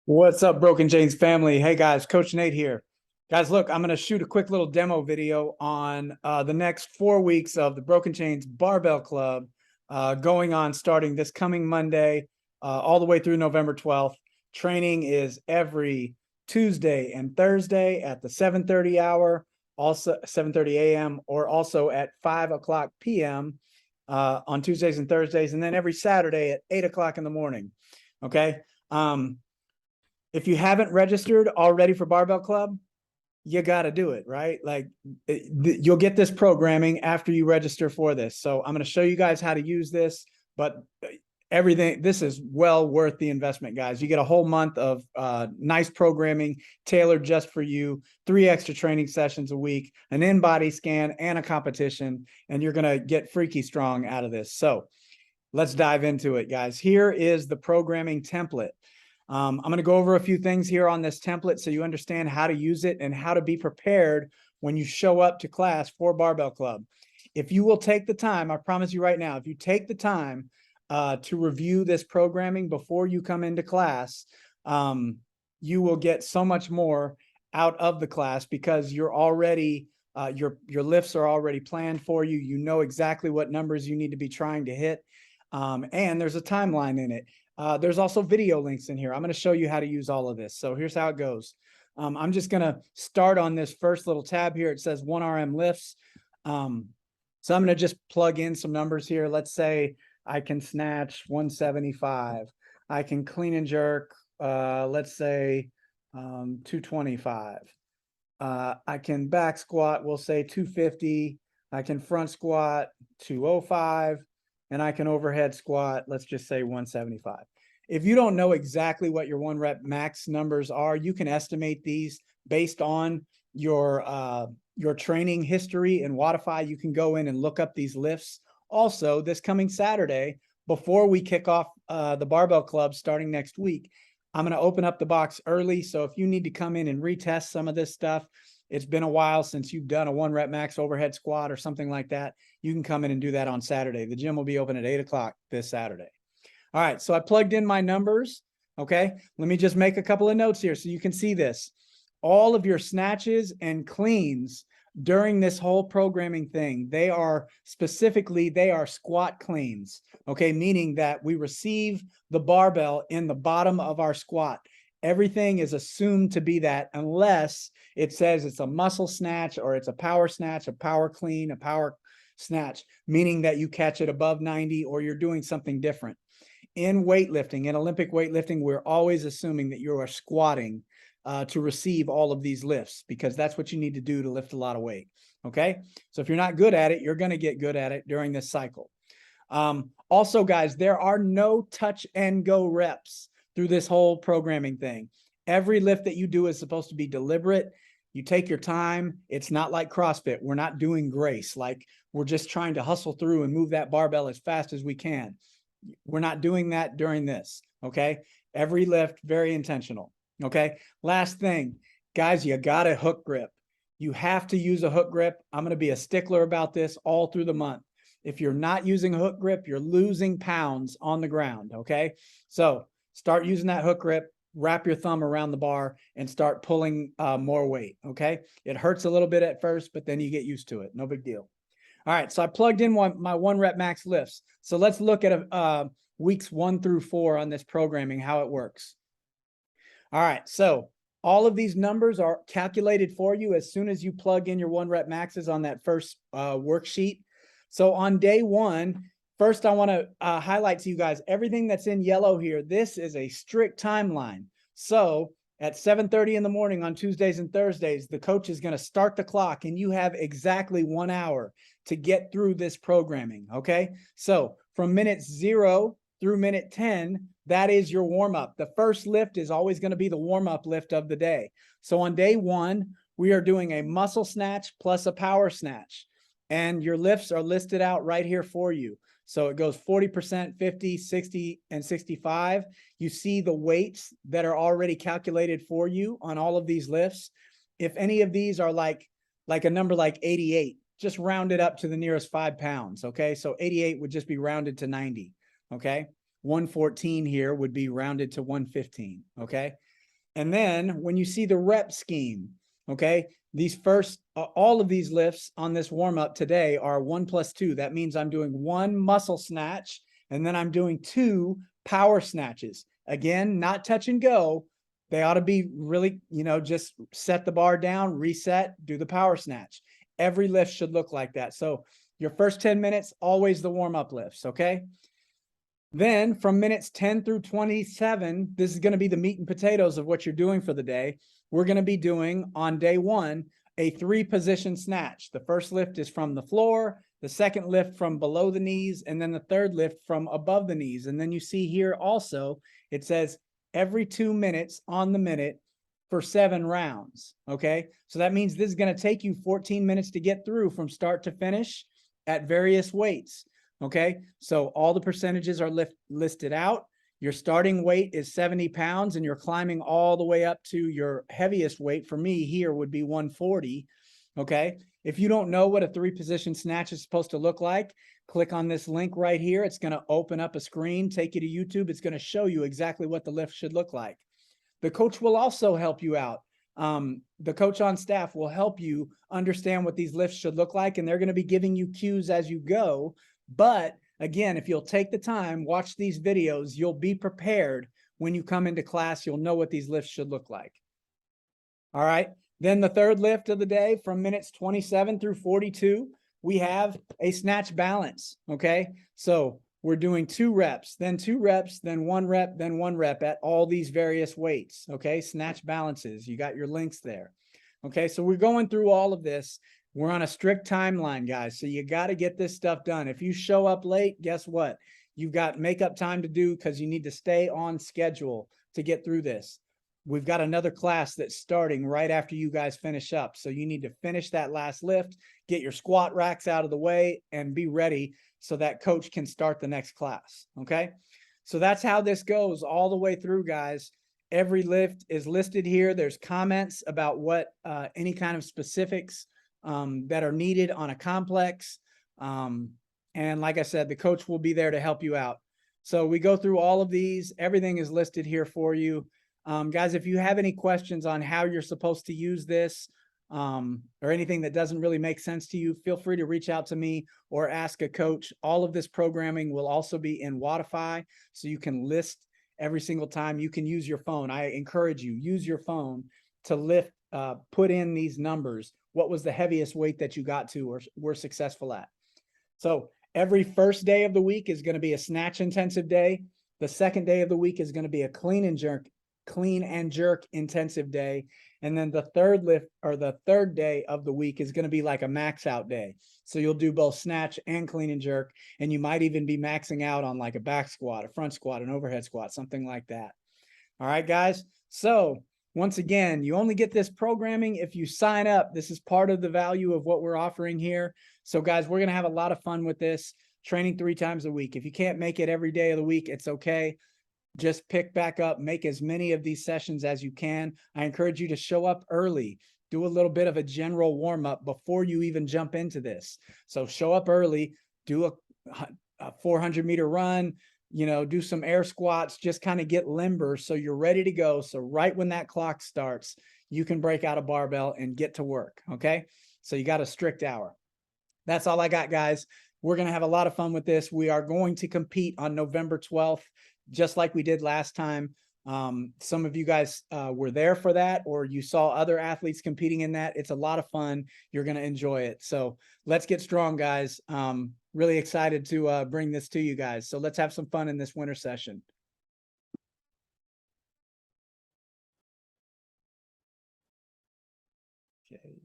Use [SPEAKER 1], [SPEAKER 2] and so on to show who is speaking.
[SPEAKER 1] What's up, Broken James family? Hey guys, Coach Nate here. Guys, look, I'm going to shoot a quick little demo video on the next 4 weeks of the Broken Chains Barbell Club going on starting this coming Monday all the way through November 12th. Training is every Tuesday and Thursday at the 7:30 hour, also 7:30 a.m. or also at 5 o'clock p.m. On Tuesdays and Thursdays, and then every Saturday at 8 o'clock in the morning. Okay. If you haven't registered already for Barbell Club, you got to do it, right? Like you'll get this programming after you register for this. So I'm going to show you guys how to use this, but everything, this is well worth the investment, guys. You get a whole month of nice programming tailored just for you, 3 extra training sessions a week, an in-body scan and a competition, and you're going to get freaky strong out of this. So let's dive into it, guys. Here is the programming template. I'm going to go over a few things here on this template so you understand how to use it and how to be prepared when you show up to class for Barbell Club. If you will take the time, I promise you right now, if you take the time to review this programming before you come into class, you will get so much more out of the class because you're already your lifts are already planned for you. You know exactly what numbers you need to be trying to hit, and there's a timeline in it. There's also video links in here. I'm going to show you how to use all of this. So here's how it goes. I'm just going to start on this first little tab here. It says 1RM lifts. So I'm going to just plug in some numbers here. Let's say I can snatch 175. I can clean and jerk, let's say 225. I can back squat, we'll say 250. I can front squat 205. And I can overhead squat, let's just say 175. If you don't know exactly what your 1 rep max numbers are, you can estimate these based on your training history in Wodify. You can go in and look up these lifts. Also, this coming Saturday, before we kick off the Barbell Club starting next week, I'm going to open up the box early. So if you need to come in and retest some of this stuff, it's been a while since you've done a 1 rep max overhead squat or something like that, you can come in and do that on Saturday. The gym will be open at 8 o'clock this Saturday. All right, so I plugged in my numbers. Okay, let me just make a couple of notes here so you can see this. All of your snatches and cleans during this whole programming thing, they are squat cleans. Okay, meaning that we receive the barbell in the bottom of our squat. Everything is assumed to be that unless it says it's a muscle snatch or it's a power snatch, a power clean, a power snatch, meaning that you catch it above 90 or you're doing something different. In weightlifting, in Olympic weightlifting, we're always assuming that you are squatting to receive all of these lifts because that's what you need to do to lift a lot of weight. Okay, so if you're not good at it, you're going to get good at it during this cycle. Also, guys, there are no touch and go reps through this whole programming thing. Every lift that you do is supposed to be deliberate. You take your time. It's not like CrossFit. We're not doing grace. Like we're just trying to hustle through and move that barbell as fast as we can. We're not doing that during this. Okay. Every lift, very intentional. Okay. Last thing, guys, you got a hook grip. You have to use a hook grip. I'm going to be a stickler about this all through the month. If you're not using a hook grip, you're losing pounds on the ground. Okay. So start using that hook grip, wrap your thumb around the bar and start pulling more weight, okay? It hurts a little bit at first, but then you get used to it. No big deal. All right, so I plugged in my 1 rep max lifts. So let's look at weeks 1 through 4 on this programming, how it works. All right, so all of these numbers are calculated for you as soon as you plug in your 1 rep maxes on that first worksheet. So on day 1, first, I want to highlight to you guys everything that's in yellow here. This is a strict timeline. So at 7:30 in the morning on Tuesdays and Thursdays, the coach is going to start the clock and you have exactly 1 hour to get through this programming. Okay. So from minute 0 through minute 10, that is your warm up. The first lift is always going to be the warm up lift of the day. So on day 1, we are doing a muscle snatch plus a power snatch. And your lifts are listed out right here for you. So it goes 40%, 50, 60, and 65. You see the weights that are already calculated for you on all of these lifts. If any of these are like a number like 88, just round it up to the nearest 5 pounds. Okay. So 88 would just be rounded to 90. Okay. 114 here would be rounded to 115. Okay. And then when you see the rep scheme, okay, these first, all of these lifts on this warm up today are 1 + 2. That means I'm doing 1 muscle snatch and then I'm doing 2 power snatches. Again, not touch and go. They ought to be really, just set the bar down, reset, do the power snatch. Every lift should look like that. So your first 10 minutes, always the warm up lifts, okay? Then from minutes 10 through 27, this is going to be the meat and potatoes of what you're doing for the day. We're going to be doing on day 1 a 3-position snatch. The first lift is from the floor, the second lift from below the knees, and then the third lift from above the knees. And then you see here also, it says every 2 minutes on the minute for 7 rounds. Okay, so that means this is going to take you 14 minutes to get through from start to finish at various weights. Okay, so all the percentages are listed out. Your starting weight is 70 pounds and you're climbing all the way up to your heaviest weight. For me here would be 140. Okay, if you don't know what a 3-position snatch is supposed to look like, click on this link right here. It's going to open up a screen, take you to YouTube. It's going to show you exactly what the lift should look like. The coach will also help you out. The coach on staff will help you understand what these lifts should look like, and they're going to be giving you cues as you go. But again, if you'll take the time, watch these videos, you'll be prepared when you come into class. You'll know what these lifts should look like. All right. Then the third lift of the day from minutes 27 through 42, we have a snatch balance. Okay. So we're doing 2 reps, then 2 reps, then 1 rep, then 1 rep at all these various weights. Okay. Snatch balances. You got your links there. Okay. So we're going through all of this. We're on a strict timeline, guys. So you got to get this stuff done. If you show up late, guess what? You've got makeup time to do because you need to stay on schedule to get through this. We've got another class that's starting right after you guys finish up. So you need to finish that last lift, get your squat racks out of the way, and be ready so that coach can start the next class. Okay. So that's how this goes all the way through, guys. Every lift is listed here. There's comments about what any kind of specifics that are needed on a complex. And like I said, the coach will be there to help you out. So we go through all of these. Everything is listed here for you. Guys, if you have any questions on how you're supposed to use this or anything that doesn't really make sense to you, feel free to reach out to me or ask a coach. All of this programming will also be in Wodify, so you can list every single time. You can use your phone. I encourage you, use your phone to lift, put in these numbers. What was the heaviest weight that you got to or were successful at? So every first day of the week is going to be a snatch intensive day. The second day of the week is going to be a clean and jerk intensive day. And then the third lift or the third day of the week is going to be like a max out day. So you'll do both snatch and clean and jerk. And you might even be maxing out on like a back squat, a front squat, an overhead squat, something like that. All right, guys. So once again, you only get this programming if you sign up. This is part of the value of what we're offering here. So guys, we're going to have a lot of fun with this, training 3 times a week. If you can't make it every day of the week, it's okay. Just pick back up, make as many of these sessions as you can. I encourage you to show up early, do a little bit of a general warm up before you even jump into this. So show up early, do a 400-meter run, do some air squats, just kind of get limber so you're ready to go. So right when that clock starts, you can break out a barbell and get to work. Okay. So you got a strict hour. That's all I got, guys. We're going to have a lot of fun with this. We are going to compete on November 12th, just like we did last time. Some of you guys were there for that, or you saw other athletes competing in that. It's a lot of fun. You're going to enjoy it. So let's get strong, guys. Really excited to bring this to you guys. So let's have some fun in this winter session. Okay.